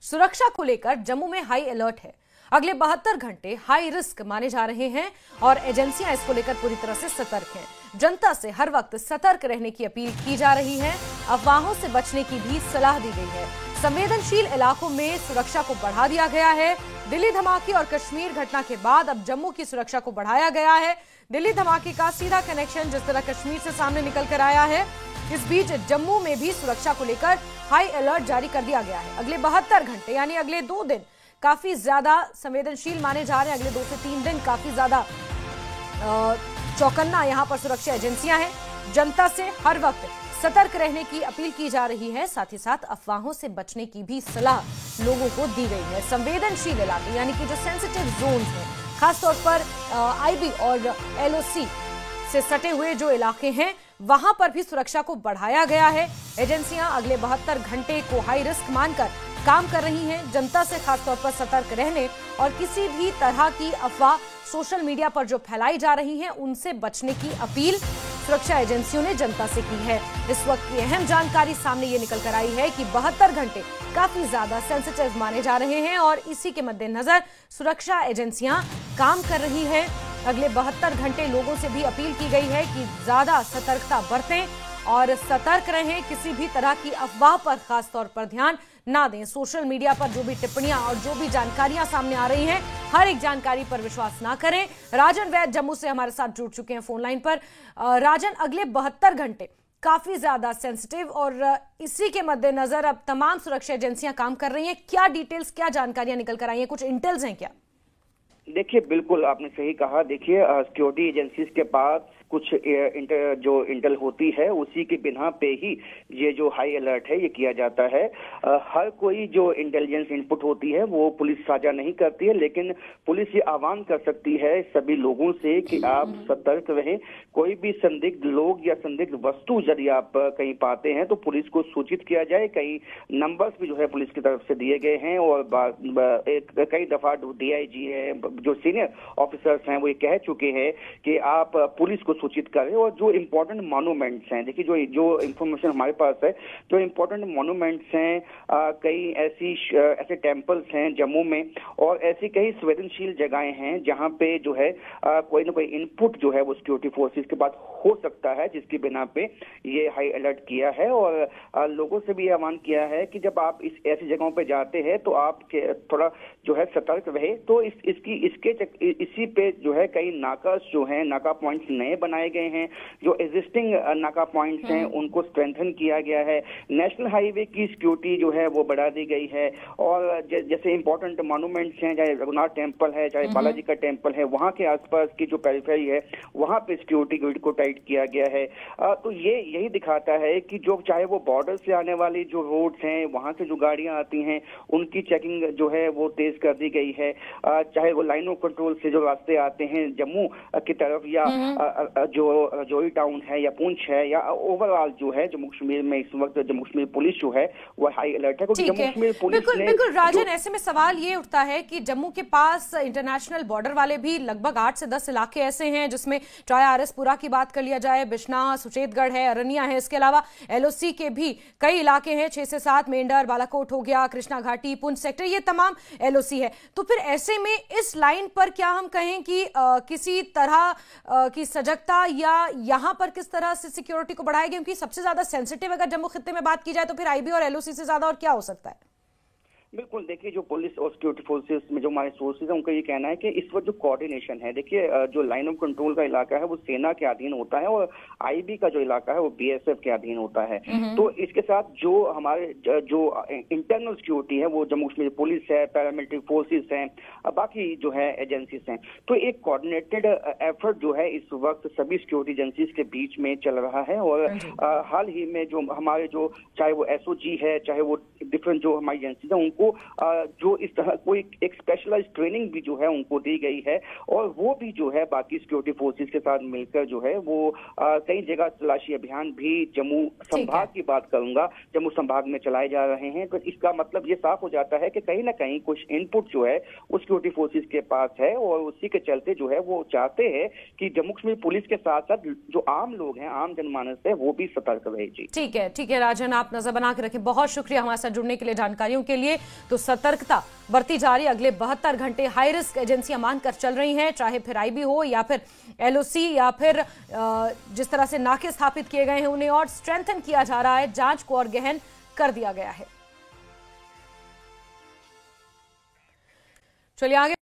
सुरक्षा को लेकर जम्मू में हाई अलर्ट है। अगले 72 घंटे हाई रिस्क माने जा रहे हैं और एजेंसियां इसको लेकर पूरी तरह से सतर्क हैं। जनता से हर वक्त सतर्क रहने की अपील की जा रही है। अफवाहों से बचने की भी सलाह दी गई है। संवेदनशील इलाकों में सुरक्षा को बढ़ा दिया गया है। दिल्ली धमाके और कश्मीर घटना के बाद अब जम्मू की सुरक्षा को बढ़ाया गया है। दिल्ली धमाके का सीधा कनेक्शन जिस तरह कश्मीर से सामने निकल कर आया है, इस बीच जम्मू में भी सुरक्षा को लेकर हाई अलर्ट जारी कर दिया गया है। अगले 72 घंटे यानी अगले 2 दिन काफी ज्यादा संवेदनशील माने जा रहे हैं। अगले 2 से 3 दिन काफी ज्यादा चौकन्ना यहाँ पर सुरक्षा एजेंसियां हैं। जनता से हर वक्त सतर्क रहने की अपील की जा रही है। साथ ही साथ अफवाहों से बचने की भी सलाह लोगों को दी गई है। संवेदनशील इलाके यानी कि जो सेंसिटिव जोन है, खासतौर पर आईबी और एलओसी से सटे हुए जो इलाके हैं, वहां पर भी सुरक्षा को बढ़ाया गया है। एजेंसियां अगले 72 घंटे को हाई रिस्क मानकर काम कर रही हैं। जनता से खासतौर पर सतर्क रहने और किसी भी तरह की अफवाह सोशल मीडिया पर जो फैलाई जा रही हैं, उनसे बचने की अपील सुरक्षा एजेंसियों ने जनता से की है। इस वक्त की अहम जानकारी सामने ये निकल कर आई है कि 72 घंटे काफी ज्यादा सेंसिटिव माने जा रहे हैं और इसी के मद्देनजर सुरक्षा एजेंसियां काम कर रही है। अगले 72 घंटे लोगों से भी अपील की गई है कि ज्यादा सतर्कता बरतें और सतर्क रहें। किसी भी तरह की अफवाह पर खासतौर पर ध्यान ना दें। सोशल मीडिया पर जो भी टिप्पणियां और जो भी जानकारियां सामने आ रही हैं, हर एक जानकारी पर विश्वास ना करें। राजन वैद जम्मू से हमारे साथ जुड़ चुके हैं फोन लाइन पर। राजन, अगले 72 घंटे काफी ज्यादा सेंसिटिव और इसी के मद्देनजर अब तमाम सुरक्षा एजेंसियां काम कर रही हैं। क्या डिटेल्स, क्या जानकारियां निकल कर आई हैं? कुछ इंटेल्स हैं क्या? देखिए, बिल्कुल आपने सही कहा। देखिए, सिक्योरिटी एजेंसीज के पास कुछ जो इंटेल होती है, उसी के बिना पे ही ये जो हाई अलर्ट है ये किया जाता है। हर कोई जो इंटेलिजेंस इनपुट होती है वो पुलिस साझा नहीं करती है, लेकिन पुलिस ये आह्वान कर सकती है सभी लोगों से कि आप सतर्क रहें। कोई भी संदिग्ध लोग या संदिग्ध वस्तु यदि आप कहीं पाते हैं तो पुलिस को सूचित किया जाए। कई नंबर्स भी जो है पुलिस की तरफ से दिए गए हैं और कई दफा डीआईजी है, जो सीनियर ऑफिसर्स हैं, वो ये कह चुके हैं कि आप पुलिस को सूचित करें। और जो इम्पोर्टेंट मॉन्यूमेंट्स हैं, देखिए जो इंफॉर्मेशन हमारे पास है, जो इम्पोर्टेंट मॉन्यूमेंट्स हैं, कई ऐसे टेम्पल्स हैं जम्मू में और ऐसी कई संवेदनशील जगहें हैं जहां पे जो है कोई ना कोई इनपुट जो है वो सिक्योरिटी फोर्सेस के पास हो सकता है, जिसकी बिना पे ये हाई अलर्ट किया है। और लोगों से भी आह्वान किया है कि जब आप ऐसी जगहों पे जाते हैं तो आप थोड़ा जो है सतर्क रहे। तो इसी पे जो है कई नाकास जो है, नाका पॉइंट्स नए बनाए गए हैं। जो एग्जिस्टिंग नाका पॉइंट्स हैं उनको स्ट्रेंथन किया गया है। नेशनल हाईवे की सिक्योरिटी जो है वो बढ़ा दी गई है। और जैसे इंपॉर्टेंट मॉन्यूमेंट्स हैं, चाहे रघुनाथ टेम्पल है, चाहे बालाजी का टेम्पल है, वहां के आसपास की जो पेरिफेरी है वहां पे सिक्योरिटी ग्रिड को टाइट किया गया है। तो ये यही दिखाता है कि जो चाहे वो बॉर्डर से आने वाली जो रोड्स हैं, वहां से जो गाड़ियां आती हैं, उनकी चेकिंग जो है वो तेज कर दी गई है। चाहे वो लाइन ऑफ कंट्रोल से जो रास्ते आते हैं जम्मू की तरफ, या जो जोई टाउन है या पुंछ है, या ओवरऑल जो है जम्मू कश्मीर में इस वक्त जम्मू कश्मीर पुलिस जो है वो हाई अलर्ट है। क्योंकि जम्मू कश्मीर पुलिस बिल्कुल राजन, ऐसे में सवाल ये उठता है कि जम्मू के पास इंटरनेशनल बॉर्डर वाले भी लगभग 8 से 10 इलाके ऐसे हैं, जिसमें चाहे आरएसपुरा की बात कर लिया जाए, बिश्नाह, सुचेतगढ़ है, अरनिया है, इसके अलावा एलओसी के भी कई इलाके हैं, 6 से 7, मेंढर, बालाकोट हो गया, कृष्णा घाटी, पुंछ सेक्टर, ये तमाम एलओसी है। तो फिर ऐसे में इस लाइन पर क्या हम कहें कि किसी तरह की सजगता या यहां पर किस तरह से सिक्योरिटी को बढ़ाएगी? क्योंकि सबसे ज्यादा सेंसिटिव अगर जम्मू खित्ते में बात की जाए तो फिर आईबी और एलओसी से ज्यादा और क्या हो सकता है? बिल्कुल, देखिए जो पुलिस और सिक्योरिटी फोर्सेस में जो हमारे सोर्सेज हैं उनका ये कहना है कि इस वक्त जो कोऑर्डिनेशन है, देखिए जो लाइन ऑफ कंट्रोल का इलाका है वो सेना के अधीन होता है और आईबी का जो इलाका है वो बीएसएफ के अधीन होता है। तो इसके साथ जो हमारे जो इंटरनल सिक्योरिटी है वो जम्मू कश्मीर पुलिस है, पैरामिलिट्री फोर्सेस हैं, बाकी जो है एजेंसीज हैं। तो एक कोऑर्डिनेटेड एफर्ट जो है इस वक्त सभी सिक्योरिटी एजेंसीज के बीच में चल रहा है। और हाल ही में जो हमारे जो चाहे वो एसओजी है, चाहे वो डिफरेंट जो हमारी एजेंसीज है, जो इस तरह कोई एक स्पेशलाइज्ड ट्रेनिंग भी जो है उनको दी गई है। और वो भी जो है बाकी सिक्योरिटी फोर्सेस के साथ मिलकर जो है वो कई जगह तलाशी अभियान भी जम्मू संभाग की बात करूंगा, जम्मू संभाग में चलाए जा रहे हैं। तो इसका मतलब ये साफ हो जाता है कि कहीं ना कहीं कुछ इनपुट जो है वो सिक्योरिटी फोर्सेस के पास है और उसी के चलते जो है वो चाहते हैं कि जम्मू कश्मीर पुलिस के साथ साथ जो आम लोग हैं, आम जनमानस है, वो भी सतर्क रहे। जी ठीक है राजन, आप नजर बना के रखें। बहुत शुक्रिया हमारे साथ जुड़ने के लिए, जानकारियों के लिए। तो सतर्कता बरती जा रही है। अगले 72 घंटे हाई रिस्क एजेंसियां मानकर चल रही हैं, चाहे फिर आईबी हो या फिर एलओसी या फिर जिस तरह से नाके स्थापित किए गए हैं उन्हें और स्ट्रेंथन किया जा रहा है, जांच को और गहन कर दिया गया है। चलिए आगे